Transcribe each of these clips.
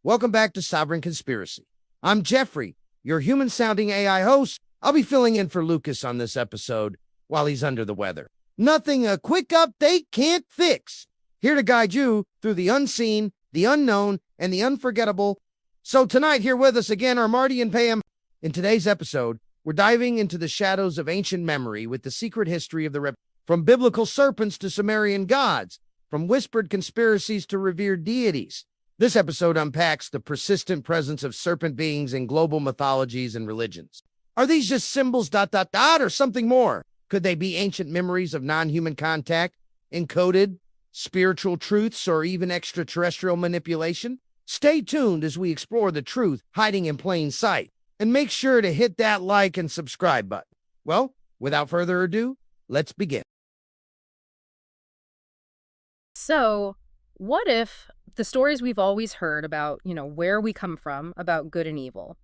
Welcome back to Sovereign Conspiracy. I'm Jeffrey, your human-sounding AI host. I'll be filling in for Lucas on this episode while he's under the weather. Nothing a quick update can't fix. Here to guide you through the unseen, the unknown, and the unforgettable. So tonight, here with us again are Marty and Pam. In today's episode, we're diving into the shadows of ancient memory with the secret history of the reptilians. From biblical serpents to Sumerian gods, from whispered conspiracies to revered deities. This episode unpacks the persistent presence of serpent beings in global mythologies and religions. Are these just symbols, or something more? Could they be ancient memories of non-human contact, encoded spiritual truths, or even extraterrestrial manipulation? Stay tuned as we explore the truth hiding in plain sight. And make sure to hit that like and subscribe button. Well, without further ado, let's begin. So, what if the stories we've always heard about, where we come from, about good and evil,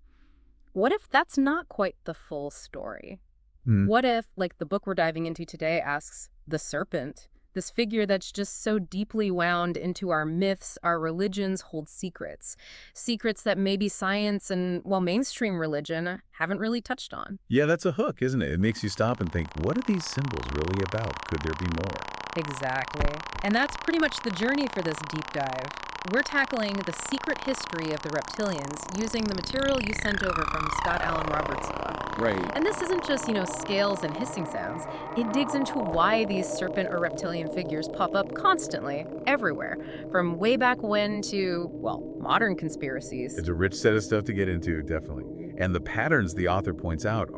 what if that's not quite the full story? What if, like the book we're diving into today asks, the serpent, this figure that's just so deeply wound into our myths, our religions, holds secrets. Secrets that maybe science and, mainstream religion haven't really touched on. Yeah, that's a hook, isn't it? It makes you stop and think, what are these symbols really about? Could there be more? Exactly. And that's pretty much the journey for this deep dive. We're tackling the secret history of the Reptilians using the material you sent over from Scott Allen Roberts' book. Right. And this isn't just, scales and hissing sounds. It digs into why these serpent or reptilian figures pop up constantly, everywhere, from way back when to, modern conspiracies. It's a rich set of stuff to get into, definitely. And the patterns the author points out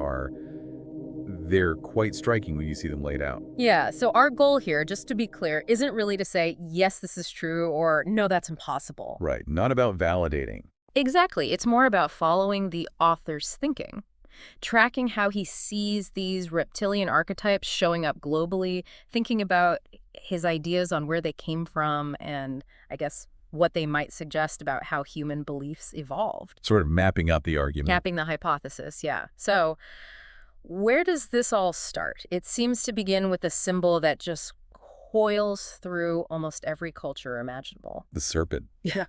they're quite striking when you see them laid out. Yeah, so our goal here, just to be clear, isn't really to say, yes, this is true, or no, that's impossible. Right, not about validating. Exactly. It's more about following the author's thinking, tracking how he sees these reptilian archetypes showing up globally, thinking about his ideas on where they came from, and I guess what they might suggest about how human beliefs evolved. Sort of mapping out the argument. Mapping the hypothesis, yeah. So where does this all start? It seems to begin with a symbol that just coils through almost every culture imaginable. The serpent. Yeah.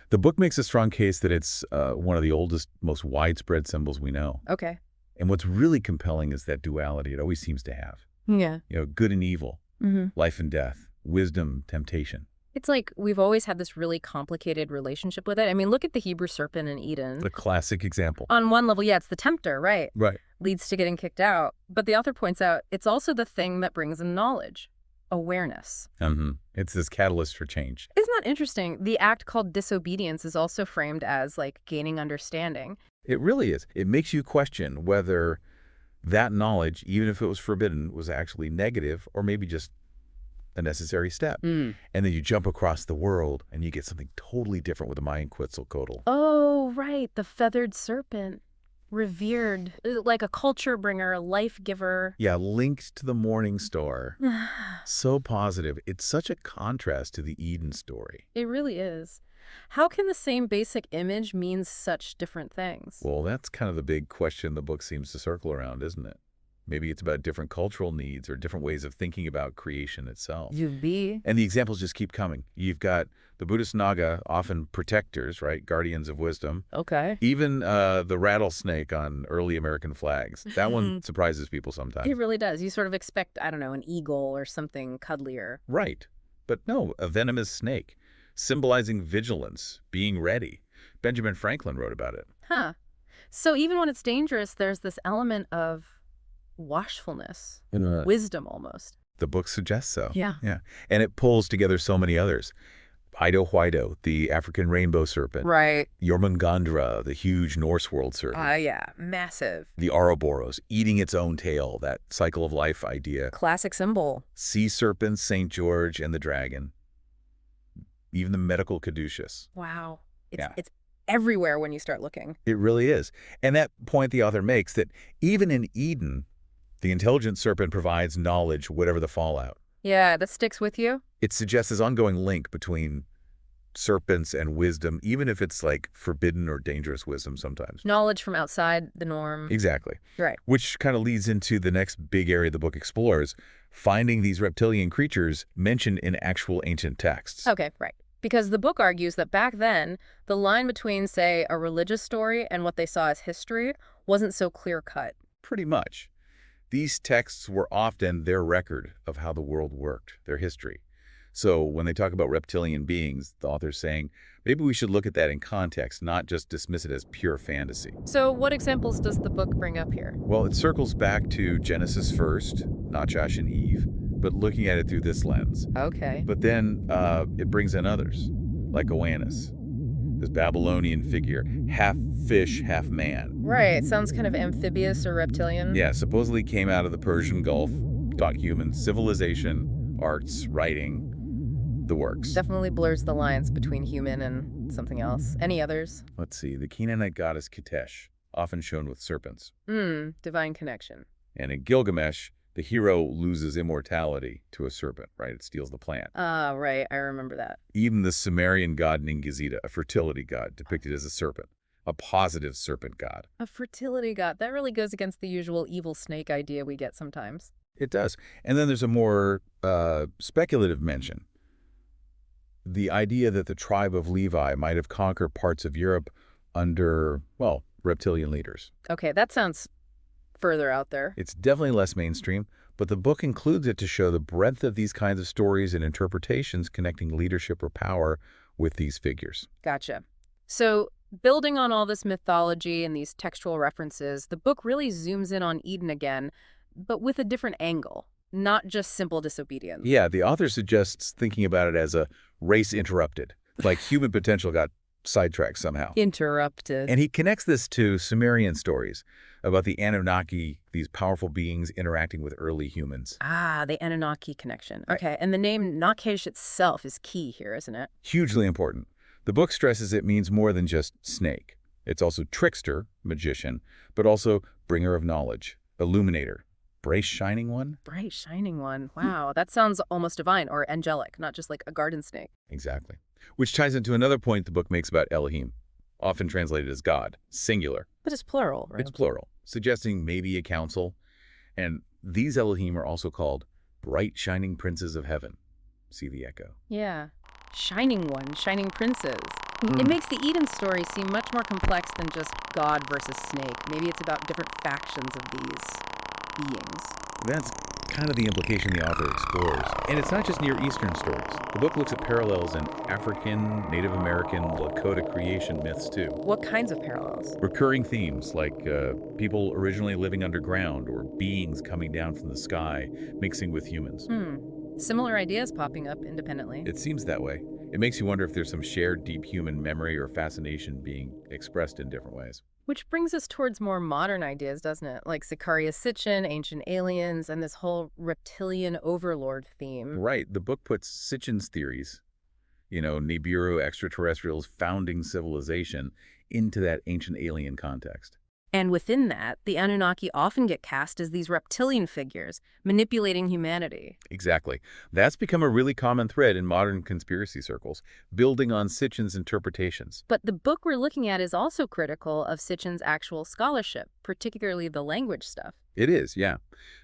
The book makes a strong case that it's one of the oldest, most widespread symbols we know. Okay. And what's really compelling is that duality it always seems to have. Yeah. Good and evil, life and death, wisdom, temptation. It's like we've always had this really complicated relationship with it. I mean, look at the Hebrew serpent in Eden. The classic example. On one level, yeah, it's the tempter, right? Right. Leads to getting kicked out. But the author points out it's also the thing that brings in knowledge, awareness. It's this catalyst for change. Isn't that interesting? The act called disobedience is also framed as like gaining understanding. It really is. It makes you question whether that knowledge, even if it was forbidden, was actually negative or maybe just a necessary step. And then you jump across the world and you get something totally different with the Mayan Quetzalcoatl. Oh, right. The feathered serpent. Revered. Like a culture bringer, a life giver. Yeah, linked to the morning star. So positive. It's such a contrast to the Eden story. It really is. How can the same basic image mean such different things? Well, that's kind of the big question the book seems to circle around, isn't it? Maybe it's about different cultural needs or different ways of thinking about creation itself. And the examples just keep coming. You've got the Buddhist Naga, often protectors, right? Guardians of wisdom. Okay. Even the rattlesnake on early American flags. That one surprises people sometimes. It really does. You sort of expect, I don't know, an eagle or something cuddlier. Right. But no, a venomous snake, symbolizing vigilance, being ready. Benjamin Franklin wrote about it. Huh. So even when it's dangerous, there's this element of watchfulness, wisdom almost. The book suggests so. Yeah. And it pulls together so many others. Huaydo, the African rainbow serpent. Right. Jormungandr, the huge Norse world serpent. Yeah, massive. The Ouroboros, eating its own tail, that cycle of life idea. Classic symbol. Sea serpents, St. George, and the dragon. Even the medical caduceus. Wow. It's everywhere when you start looking. It really is. And that point the author makes that even in Eden, the intelligent serpent provides knowledge, whatever the fallout. Yeah, that sticks with you. It suggests this ongoing link between serpents and wisdom, even if it's like forbidden or dangerous wisdom sometimes. Knowledge from outside the norm. Exactly. Right. Which kind of leads into the next big area the book explores, finding these reptilian creatures mentioned in actual ancient texts. Okay, right. Because the book argues that back then, the line between, say, a religious story and what they saw as history wasn't so clear-cut. Pretty much. These texts were often their record of how the world worked, their history. So when they talk about reptilian beings, the author's saying, maybe we should look at that in context, not just dismiss it as pure fantasy. So what examples does the book bring up here? Well, it circles back to Genesis first, Nachash and Eve, but looking at it through this lens. Okay. But then it brings in others, like Oannes, this Babylonian figure, half fish, half man. Right, sounds kind of amphibious or reptilian. Yeah, supposedly came out of the Persian Gulf, taught humans civilization, arts, writing, the works. Definitely blurs the lines between human and something else. Any others? Let's see, the Canaanite goddess Ketesh, often shown with serpents. Divine connection. And in Gilgamesh, the hero loses immortality to a serpent, right? It steals the plant. Right, I remember that. Even the Sumerian god Ningizida, a fertility god, depicted as a serpent, a positive serpent god. A fertility god. That really goes against the usual evil snake idea we get sometimes. It does. And then there's a more speculative mention. The idea that the tribe of Levi might have conquered parts of Europe under, well, reptilian leaders. Okay, that sounds further out there. It's definitely less mainstream, but the book includes it to show the breadth of these kinds of stories and interpretations connecting leadership or power with these figures. Gotcha. So, building on all this mythology and these textual references, the book really zooms in on Eden again, but with a different angle, not just simple disobedience. Yeah, the author suggests thinking about it as a race interrupted, like human potential got sidetracked somehow. Interrupted. And he connects this to Sumerian stories about the Anunnaki, these powerful beings interacting with early humans. Ah, the Anunnaki connection. Okay, and the name Nakesh itself is key here, isn't it? Hugely important. The book stresses it means more than just snake. It's also trickster, magician, but also bringer of knowledge, illuminator, bright shining one. Bright shining one. Wow, that sounds almost divine or angelic, not just like a garden snake. Exactly. Which ties into another point the book makes about Elohim, often translated as God, singular. But it's plural, right? It's plural, suggesting maybe a council. And these Elohim are also called bright shining princes of heaven. See the echo. Yeah. Shining one, shining princes. It makes the Eden story seem much more complex than just God versus snake. Maybe it's about different factions of these beings. That's kind of the implication the author explores. And it's not just Near Eastern stories. The book looks at parallels in African, Native American, Lakota creation myths too. What kinds of parallels? Recurring themes like people originally living underground or beings coming down from the sky, mixing with humans. Similar ideas popping up independently. It seems that way. It makes you wonder if there's some shared deep human memory or fascination being expressed in different ways. Which brings us towards more modern ideas, doesn't it? Like Sicaria Sitchin, ancient aliens, and this whole reptilian overlord theme. Right. The book puts Sitchin's theories, Nibiru extraterrestrials founding civilization, into that ancient alien context. And within that, the Anunnaki often get cast as these reptilian figures, manipulating humanity. Exactly. That's become a really common thread in modern conspiracy circles, building on Sitchin's interpretations. But the book we're looking at is also critical of Sitchin's actual scholarship, particularly the language stuff. It is, yeah.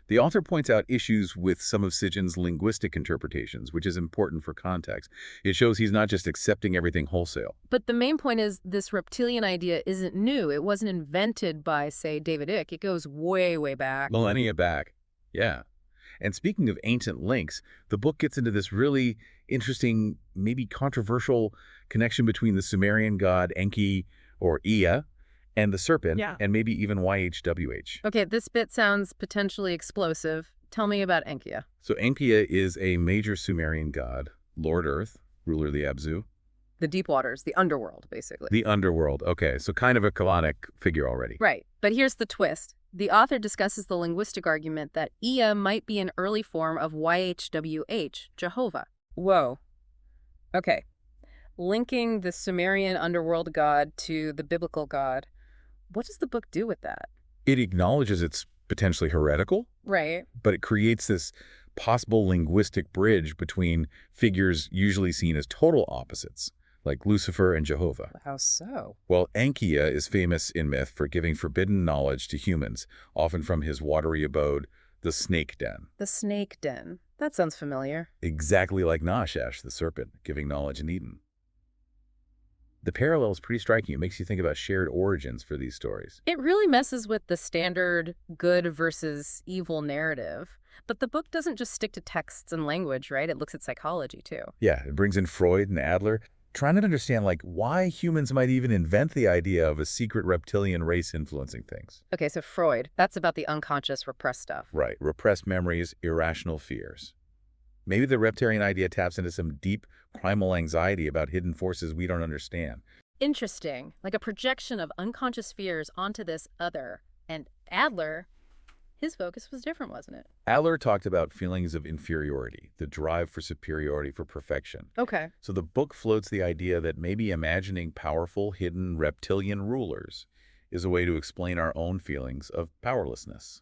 The author points out issues with some of Sitchin's linguistic interpretations, which is important for context. It shows he's not just accepting everything wholesale. But the main point is this reptilian idea isn't new. It wasn't invented by, say, David Icke. It goes way, way back. Millennia back. Yeah. And speaking of ancient links, the book gets into this really interesting, maybe controversial connection between the Sumerian god Enki or Ea and the serpent, and maybe even YHWH. Okay, this bit sounds potentially explosive. Tell me about Enki. So Enki is a major Sumerian god, Lord Earth, ruler of the Abzu. The deep waters, the underworld, basically. The underworld. Okay, so kind of a colonic figure already. Right, but here's the twist. The author discusses the linguistic argument that Ea might be an early form of YHWH, Jehovah. Whoa. Okay. Linking the Sumerian underworld god to the biblical god. What does the book do with that? It acknowledges it's potentially heretical. Right. But it creates this possible linguistic bridge between figures usually seen as total opposites, like Lucifer and Jehovah. How so? Well, Enki is famous in myth for giving forbidden knowledge to humans, often from his watery abode, the snake den. The snake den. That sounds familiar. Exactly like Nachash, the serpent, giving knowledge in Eden. The parallel is pretty striking. It makes you think about shared origins for these stories. It really messes with the standard good versus evil narrative. But the book doesn't just stick to texts and language, right? It looks at psychology, too. Yeah, it brings in Freud and Adler, trying to understand, like, why humans might even invent the idea of a secret reptilian race influencing things. Okay, so Freud, that's about the unconscious repressed stuff. Right, repressed memories, irrational fears. Maybe the reptilian idea taps into some deep primal anxiety about hidden forces we don't understand. Interesting, like a projection of unconscious fears onto this other. And Adler, his focus was different, wasn't it? Adler talked about feelings of inferiority, the drive for superiority, for perfection. Okay. So the book floats the idea that maybe imagining powerful, hidden reptilian rulers is a way to explain our own feelings of powerlessness,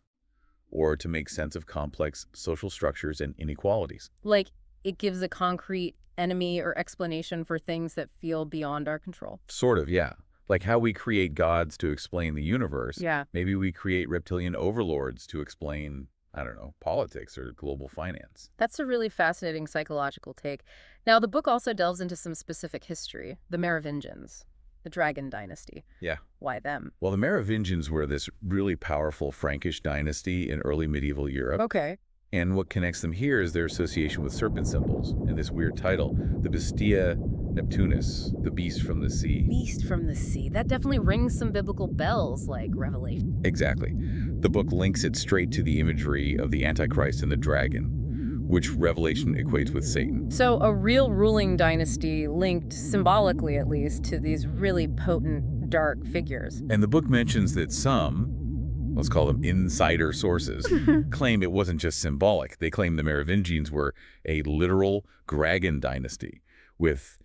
or to make sense of complex social structures and inequalities. Like it gives a concrete enemy or explanation for things that feel beyond our control. Sort of, yeah. Like how we create gods to explain the universe. Yeah. Maybe we create reptilian overlords to explain, I don't know, politics or global finance. That's a really fascinating psychological take. Now, the book also delves into some specific history. The Merovingians, the Dragon Dynasty. Yeah. Why them? Well, the Merovingians were this really powerful Frankish dynasty in early medieval Europe. Okay. And what connects them here is their association with serpent symbols and this weird title, the Bestia Neptunus, the beast from the sea. Beast from the sea. That definitely rings some biblical bells, like Revelation. Exactly. The book links it straight to the imagery of the Antichrist and the dragon, which Revelation equates with Satan. So a real ruling dynasty linked, symbolically at least, to these really potent, dark figures. And the book mentions that some, let's call them insider sources, claim it wasn't just symbolic. They claim the Merovingians were a literal dragon dynasty with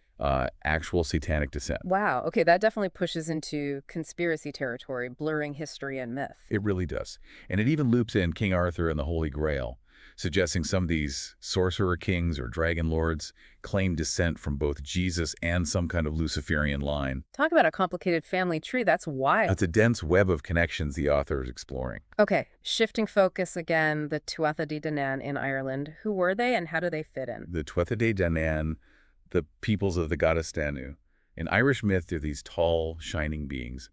actual satanic descent. Wow. Okay, that definitely pushes into conspiracy territory, blurring history and myth. It really does. And it even loops in King Arthur and the Holy Grail, suggesting some of these sorcerer kings or dragon lords claim descent from both Jesus and some kind of Luciferian line. Talk about a complicated family tree. That's wild. It's a dense web of connections the author is exploring. Okay, shifting focus again, the Tuatha Dé Danann in Ireland. Who were they and how do they fit in? The Tuatha Dé Danann, the peoples of the goddess Danu. In Irish myth, they're these tall, shining beings,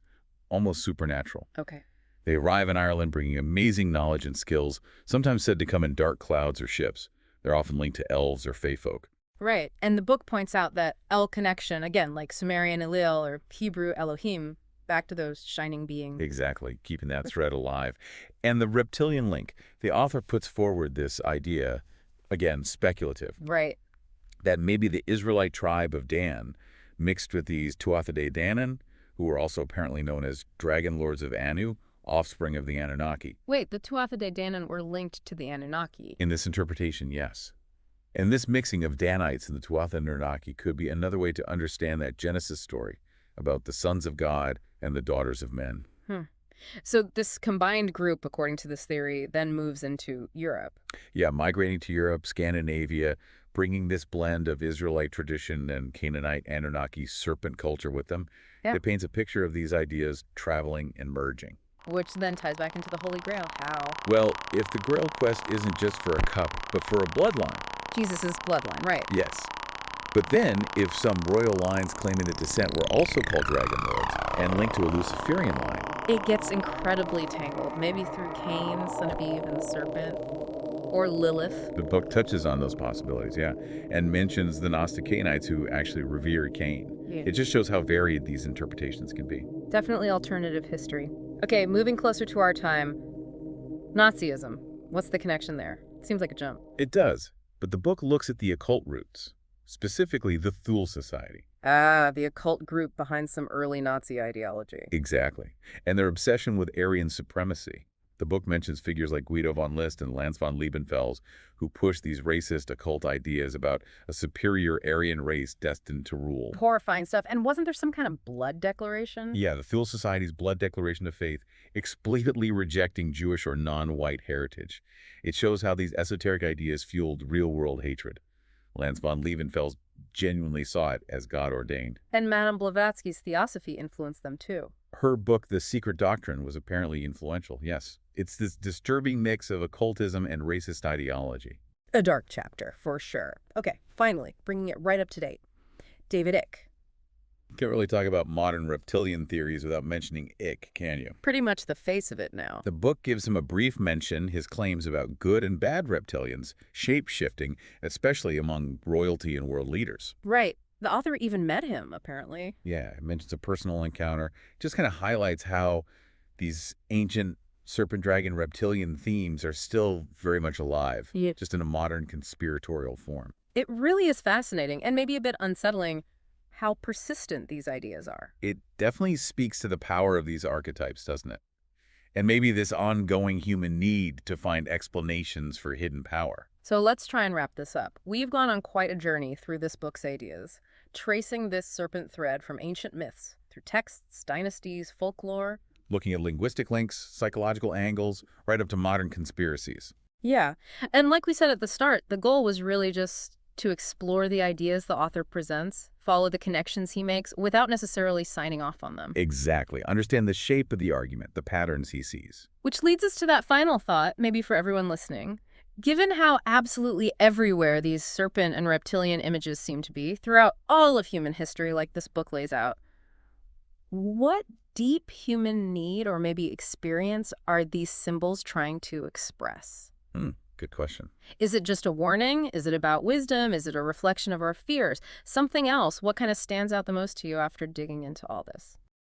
almost supernatural. Okay. They arrive in Ireland bringing amazing knowledge and skills, sometimes said to come in dark clouds or ships. They're often linked to elves or fae folk. Right. And the book points out that El connection, again, like Sumerian Elil or Hebrew Elohim, back to those shining beings. Exactly, keeping that thread alive. And the reptilian link, the author puts forward this idea, again, speculative. Right. That maybe the Israelite tribe of Dan mixed with these Tuatha Dé Danann, who were also apparently known as dragon lords of Anu, offspring of the Anunnaki. Wait, the Tuatha Dé Danann were linked to the Anunnaki. In this interpretation, yes. And this mixing of Danites and the Tuatha Anunnaki could be another way to understand that Genesis story about the sons of God and the daughters of men. So this combined group, according to this theory, then moves into Europe. Yeah, migrating to Europe, Scandinavia, bringing this blend of Israelite tradition and Canaanite Anunnaki serpent culture with them. Yeah. It paints a picture of these ideas traveling and merging. Which then ties back into the Holy Grail. How? Well, if the Grail quest isn't just for a cup, but for a bloodline. Jesus' bloodline, right. Yes. But then, if some royal lines claiming that descent were also called dragon lords and linked to a Luciferian line. It gets incredibly tangled, maybe through Cain, son of Eve, and the serpent, or Lilith. The book touches on those possibilities, yeah, and mentions the Gnostic Cainites who actually revere Cain. Yeah. It just shows how varied these interpretations can be. Definitely alternative history. Okay, moving closer to our time. Nazism. What's the connection there? Seems like a jump. It does, but the book looks at the occult roots, specifically the Thule Society. Ah, the occult group behind some early Nazi ideology. Exactly, and their obsession with Aryan supremacy. The book mentions figures like Guido von List and Lance von Liebenfels who push these racist occult ideas about a superior Aryan race destined to rule. Horrifying stuff. And wasn't there some kind of blood declaration? Yeah, the Thule Society's blood declaration of faith explicitly rejecting Jewish or non-white heritage. It shows how these esoteric ideas fueled real-world hatred. Lance von Liebenfels genuinely saw it as God-ordained. And Madame Blavatsky's theosophy influenced them too. Her book, The Secret Doctrine, was apparently influential, yes. It's this disturbing mix of occultism and racist ideology. A dark chapter, for sure. Okay, finally, bringing it right up to date. David Icke. Can't really talk about modern reptilian theories without mentioning ick, can you? Pretty much the face of it now. The book gives him a brief mention, his claims about good and bad reptilians, shape-shifting, especially among royalty and world leaders. Right. The author even met him, apparently. Yeah, it mentions a personal encounter. Just kind of highlights how these ancient serpent, dragon, reptilian themes are still very much alive, just in a modern conspiratorial form. It really is fascinating, and maybe a bit unsettling, how persistent these ideas are. It definitely speaks to the power of these archetypes, doesn't it? And maybe this ongoing human need to find explanations for hidden power. So let's try and wrap this up. We've gone on quite a journey through this book's ideas, tracing this serpent thread from ancient myths, through texts, dynasties, folklore. Looking at linguistic links, psychological angles, right up to modern conspiracies. Yeah, and like we said at the start, the goal was really just to explore the ideas the author presents, follow the connections he makes, without necessarily signing off on them. Exactly. Understand the shape of the argument, the patterns he sees. Which leads us to that final thought, maybe for everyone listening. Given how absolutely everywhere these serpent and reptilian images seem to be, throughout all of human history like this book lays out, what deep human need or maybe experience are these symbols trying to express? Good question. Is it just a warning? Is it about wisdom? Is it a reflection of our fears? Something else? What kind of stands out the most to you after digging into all this?